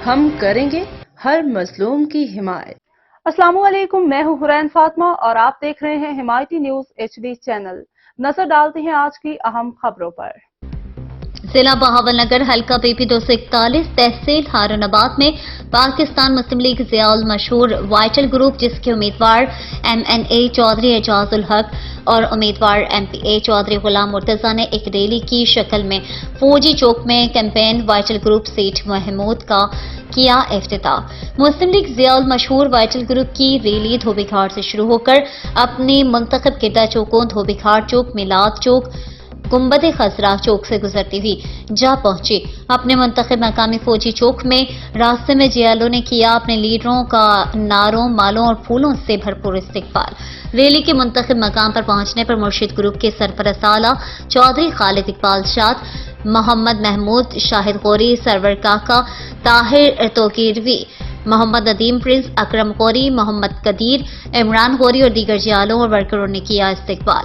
ہم کریں گے ہر مظلوم کی حمایت۔ السلام علیکم، میں ہوں حرین فاطمہ اور آپ دیکھ رہے ہیں حمایتی نیوز HD چینل۔ نظر ڈالتے ہیں آج کی اہم خبروں پر۔ ضلع بہاول حلقہ BP 241 تحصیل ہارون آباد میں پاکستان مسلم لیگ ضیاء المشہور وائٹل گروپ، جس کے امیدوار MNA چودھری اعجاز الحق اور امیدوار MPA چودھری غلام مرتضیٰ نے ایک ریلی کی شکل میں فوجی چوک میں کیمپین وائٹل گروپ سیٹ محمود کا کیا افتتاح۔ مسلم لیگ ضیاء المشہور وائٹل گروپ کی ریلی دھوبی گھاٹ سے شروع ہو کر اپنی منتخب کردہ چوکوں دھوبی گھاٹ چوک، میلاد چوک، گنبد خضرا چوک سے گزرتی ہوئی جا پہنچی اپنے منتخب مقامی فوجی چوک میں۔ راستے میں جیالوں نے کیا اپنے لیڈروں کا نعروں، مالوں اور پھولوں سے بھرپور استقبال۔ ریلی کے منتخب مقام پر پہنچنے پر مرشد گروپ کے سرپرست اعلیٰ چودھری خالد اقبال شاد، محمد محمود شاہد غوری، سرور کاکا، طاہر توقیروی، محمد ندیم پرنس، اکرم غوری، محمد قدیر، عمران غوری اور دیگر جیالوں اور ورکروں نے کیا استقبال۔